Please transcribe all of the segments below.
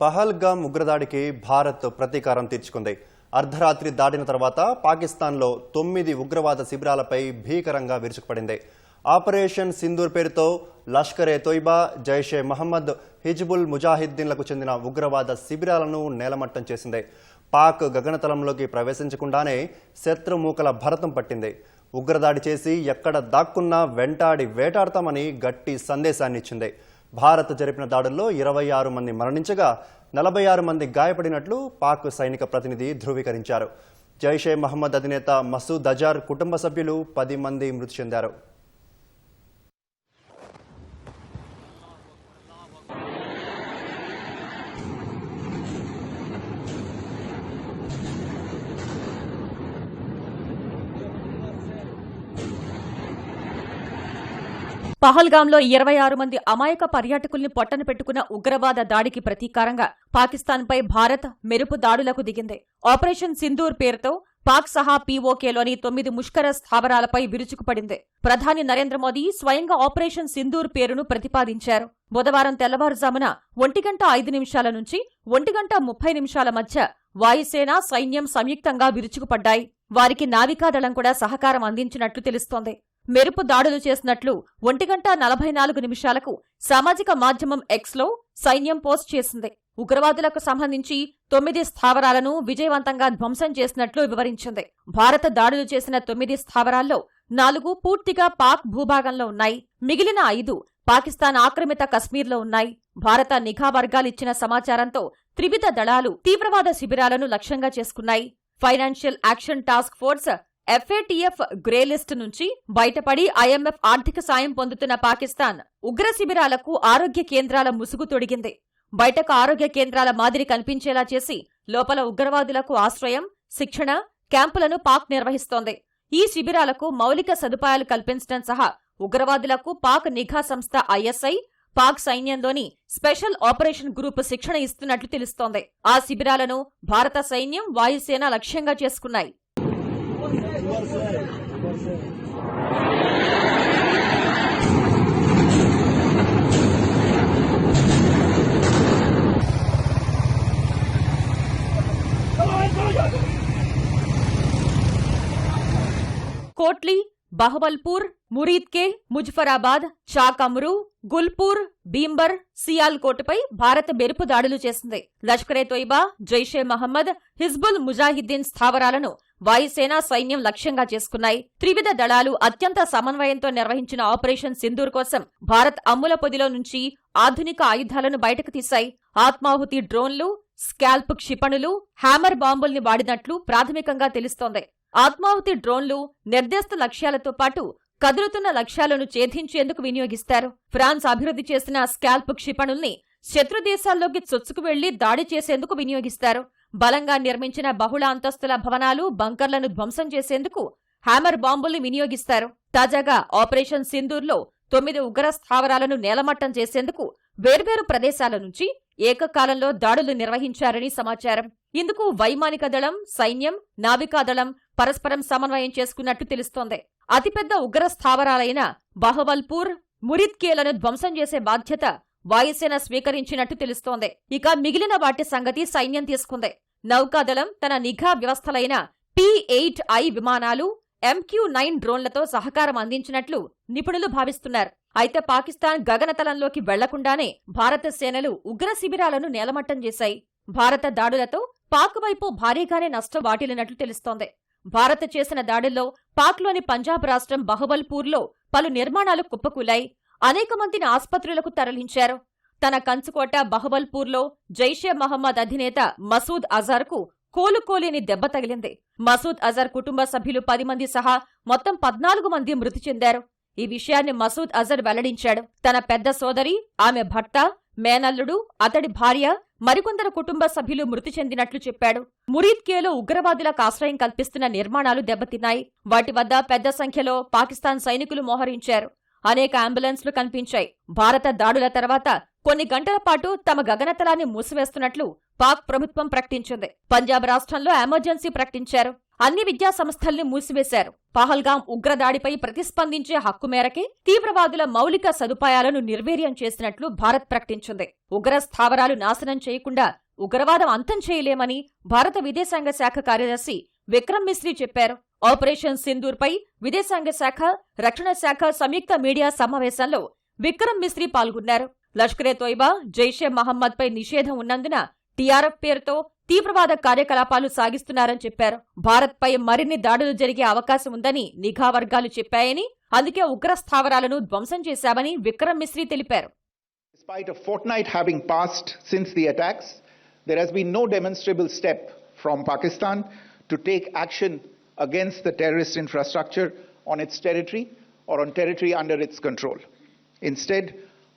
పహల్గామ్ ఉగ్రదాడికి భారత్ ప్రతీకారం తీర్చుకుంది. అర్ధరాత్రి దాటిన తర్వాత పాకిస్తాన్లో 9 ఉగ్రవాద శిబిరాలపై భీకరంగా విరుచుకుపడింది. ఆపరేషన్ సింధూర్ పేరుతో లష్కరే తోయిబా, జైషే మహమ్మద్, హిజ్బుల్ ముజాహిద్దీన్లకు చెందిన ఉగ్రవాద శిబిరాలను నేలమట్టం చేసింది. పాక్ గగనతలంలోకి ప్రవేశించకుండానే శత్రుమూకల భరతం పట్టింది. ఉగ్రదాడి చేసి ఎక్కడ దాక్కున్నా వెంటాడి వేటాడతామని గట్టి సందేశాన్నిచ్చింది. భారత్ జరిపిన దాడుల్లో 26 మంది మరణించగా 46 మంది గాయపడినట్లు పాక్ సైనిక ప్రతినిధి ధృవీకరించారు. జైషే మహమ్మద్ అధినేత మసూద్ అజర్ కుటుంబ సభ్యులు 10 మంది మృతి చెందారు. పహల్గాంలో 26 మంది అమాయక పర్యాటకుల్ని పొట్టన పెట్టుకున్న ఉగ్రవాద దాడికి ప్రతీకారంగా పాకిస్తాన్పై భారత్ మెరుపు దాడులకు దిగింది. ఆపరేషన్ సింధూర్ పేరుతో పాక్ సహా పీఓకేలోని 9 ముష్కర స్థావరాలపై విరుచుకుపడింది. ప్రధాని నరేంద్ర మోదీ స్వయంగా ఆపరేషన్ సింధూర్ పేరును ప్రతిపాదించారు. బుధవారం తెల్లవారుజామున 1:05 నుంచి 1:30 మధ్య వాయుసేన, సైన్యం సంయుక్తంగా విరుచుకుపడ్డాయి. వారికి నావికాదళం కూడా సహకారం అందించినట్లు తెలుస్తోంది. మెరుపు దాడులు చేసినట్లు 1:44 సామాజిక మాధ్యమం ఎక్స్లో సైన్యం పోస్ట్ చేసింది. ఉగ్రవాదులకు సంబంధించి 9 స్థావరాలను విజయవంతంగా ధ్వంసం చేసినట్లు వివరించింది. భారత దాడులు చేసిన 9 స్థావరాల్లో 4 పూర్తిగా పాక్ భూభాగంలో ఉన్నాయి. మిగిలిన 5 పాకిస్తాన్ ఆక్రమిత కశ్మీర్లో ఉన్నాయి. భారత నిఘా వర్గాలిచ్చిన సమాచారంతో త్రివిధ దళాలు తీవ్రవాద శిబిరాలను లక్ష్యంగా చేసుకున్నాయి. Financial action task force FATF grey list నుంచి బయటపడి IMF ఆర్థిక సాయం పొందుతున్న పాకిస్తాన్ ఉగ్ర శిబిరాలకు ఆరోగ్య కేంద్రాల ముసుగు తొడిగింది. బయటకు ఆరోగ్య కేంద్రాల మాదిరి కనిపించేలా చేసి లోపల ఉగ్రవాదులకు ఆశ్రయం, శిక్షణ క్యాంపులను పాక్ నిర్వహిస్తోంది. ఈ శిబిరాలకు మౌలిక సదుపాయాలు కల్పించడం సహా ఉగ్రవాదులకు పాక్ నిఘా సంస్థ ISI, పాక్ సైన్యంలోని స్పెషల్ ఆపరేషన్ గ్రూప్ శిక్షణ ఇస్తున్నట్లు తెలుస్తోంది. ఆ శిబిరాలను భారత సైన్యం, వాయుసేన లక్ష్యంగా చేసుకున్నాయి. కోట్లీ, బహవల్పూర్, మురీద్కే, ముజఫరాబాద్, చాకమ్రూ, గుల్పూర్, భీంబర్, సియాల్కోట్పై భారత్ మెరుపు దాడులు చేసింది. లష్కరే తోయిబా, జైషే మహమ్మద్, హిజ్బుల్ ముజాహిద్దీన్ స్థావరాలను వాయుసేన, సైన్యం లక్ష్యంగా చేసుకున్నాయి. త్రివిధ దళాలు అత్యంత సమన్వయంతో నిర్వహించిన ఆపరేషన్ సింధూర్ కోసం భారత్ అమ్ముల పొదిలో నుంచి ఆధునిక ఆయుధాలను బయటకు తీశాయి. ఆత్మాహుతి డ్రోన్లు, స్కాల్ప్ క్షిపణులు, హ్యామర్ బాంబుల్ని వాడినట్లు ప్రాథమికంగా తెలుస్తోంది. ఆత్మాహుతి డ్రోన్లు నిర్దేశిత లక్ష్యాలతో పాటు కదులుతున్న లక్ష్యాలను ఛేదించేందుకు వినియోగిస్తారు. ఫ్రాన్స్ అభివృద్ధి చేసిన స్కాల్ప్ క్షిపణుల్ని శత్రు దేశాల్లోకి చొచ్చుకు వెళ్లి దాడి చేసేందుకు వినియోగిస్తారు. బలంగా నిర్మించిన బహుళ అంతస్తుల భవనాలు, బంకర్లను ధ్వంసం చేసేందుకు హ్యామర్ బాంబుల్ని వినియోగిస్తారు. తాజాగా ఆపరేషన్ సింధూర్లో 9 ఉగ్ర స్థావరాలను నేలమట్టం చేసేందుకు వేర్వేరు ప్రదేశాల నుంచి ఏకకాలంలో దాడులు నిర్వహించారని సమాచారం. ఇందుకు వైమానిక దళం, సైన్యం, నావికాదళం పరస్పరం సమన్వయం చేసుకున్నట్టు తెలుస్తోంది. అతిపెద్ద ఉగ్ర స్థావరాలైన బహవల్పూర్, మురిద్కేలను ధ్వంసం చేసే బాధ్యత వాయుసేన స్వీకరించినట్టు తెలుస్తోంది. ఇక మిగిలిన వాటి సంగతి సైన్యం తీసుకుంది. నౌకాదళం తన నిఘా వ్యవస్థలైన P-8I విమానాలు, MQ-9 డ్రోన్లతో సహకారం అందించినట్లు నిపుణులు భావిస్తున్నారు. అయితే పాకిస్తాన్ గగనతలంలోకి వెళ్లకుండానే భారత సేనలు ఉగ్ర శిబిరాలను నేలమట్టం చేశాయి. భారత దాడులతో పాక్ వైపు భారీగానే నష్టం వాటిల్లినట్లు తెలుస్తోంది. భారత్ చేసిన దాడుల్లో పాక్లోని పంజాబ్ రాష్ట్రం బహవల్పూర్లో పలు నిర్మాణాలు కుప్పకూలాయి. అనేక మందిని ఆస్పత్రులకు తరలించారు. తన కంచుకోట బహవల్పూర్లో జైషే మహమ్మద్ అధినేత మసూద్ అజర్కు కోలుకోలేని దెబ్బ తగిలింది. మసూద్ అజర్ కుటుంబ సభ్యులు 10 మంది సహా మొత్తం 14 మంది మృతి చెందారు. ఈ విషయాన్ని మసూద్ అజర్ వెల్లడించాడు. తన పెద్ద సోదరి, ఆమె భర్త, మేనల్లుడు, అతడి భార్య, మరికొందరు కుటుంబ సభ్యులు మృతి చెందినట్లు చెప్పాడు. మురీద్కేలో ఉగ్రవాదులకు ఆశ్రయం కల్పిస్తున్న నిర్మాణాలు దెబ్బతిన్నాయి. వాటి వద్ద పెద్ద సంఖ్యలో పాకిస్తాన్ సైనికులు మోహరించారు. అనేక అంబులెన్స్లు కనిపించాయి. భారత దాడుల తర్వాత కొన్ని గంటల పాటు తమ గగనతలాన్ని మూసివేస్తున్నట్లు పాక్ ప్రభుత్వం ప్రకటించింది. పంజాబ్ రాష్ట్రంలో ఎమర్జెన్సీ ప్రకటించారు. అన్ని విద్యా సంస్థల్ని మూసివేశారు. పహల్గాం ఉగ్రదాడిపై ప్రతిస్పందించే హక్కు మేరకే తీవ్రవాదుల మౌలిక సదుపాయాలను నిర్వీర్యం చేసినట్లు భారత్ ప్రకటించింది. ఉగ్ర స్థావరాలు నాశనం చేయకుండా ఉగ్రవాదం అంతం చేయలేమని భారత విదేశాంగ శాఖ కార్యదర్శి విక్రమ్ మిస్రీ చెప్పారు. ఆపరేషన్ సింధూర్పై విదేశాంగ శాఖ, రక్షణ శాఖ సంయుక్త మీడియా సమావేశంలో విక్రమ్ మిస్రీ పాల్గొన్నారు. లష్కరే తోయిబా, జైషే మహమ్మద్పై నిషేధం ఉన్నందున టీఆర్ఎఫ్ పేరుతో తీవ్రవాద కార్యకలాపాలు సాగిస్తున్నారని చెప్పారు. భారత్పై మరిన్ని దాడులు జరిగే అవకాశం ఉందని నిఘా వర్గాలు చెప్పాయని, అందుకే ఉగ్ర స్థావరాలను ధ్వంసం చేశామని విక్రమ్ మిస్రీ తెలిపారు. Despite a fortnight having passed since the attacks, there has been no demonstrable step from Pakistan to take action against the terrorist infrastructure on its territory or on territory under its control. Instead,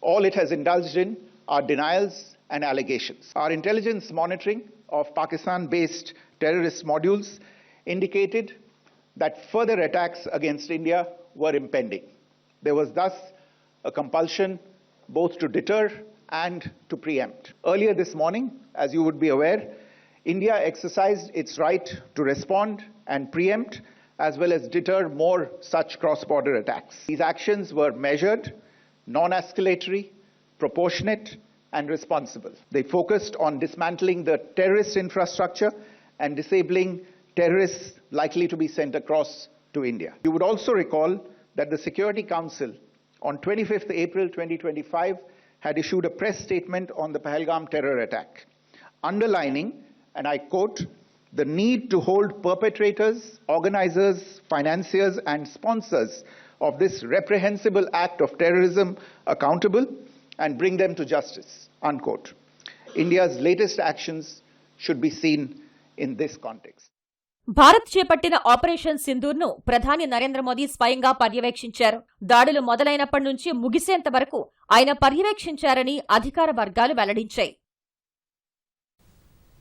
all it has indulged in are denials and allegations. Our intelligence monitoring of Pakistan-based terrorist modules indicated that further attacks against India were impending. There was thus a compulsion both to deter and to preempt. Earlier this morning, as you would be aware, India exercised its right to respond and preempt as well as deter more such cross-border attacks. These actions were measured, non-escalatory, proportionate and responsible. They focused on dismantling the terrorist infrastructure and disabling terrorists likely to be sent across to India. You would also recall that the Security Council on 25th April 2025 had issued a press statement on the Pahalgam terror attack, underlining, and I quote, the need to hold perpetrators, organizers, financiers and sponsors of this reprehensible act of terrorism accountable and bring them to justice, unquote. India's latest actions should be seen in this context. Bharat చేపట్టిన operation సింధూర్ను ప్రధాని నరేంద్ర మోదీ స్వయంగా పర్యవేక్షించారు. దాడులు మొదలైనప్పటి నుంచి ముగిసేంత వరకు ఆయన పర్యవేక్షించారని అధికార వర్గాలు వెల్లడించాయి.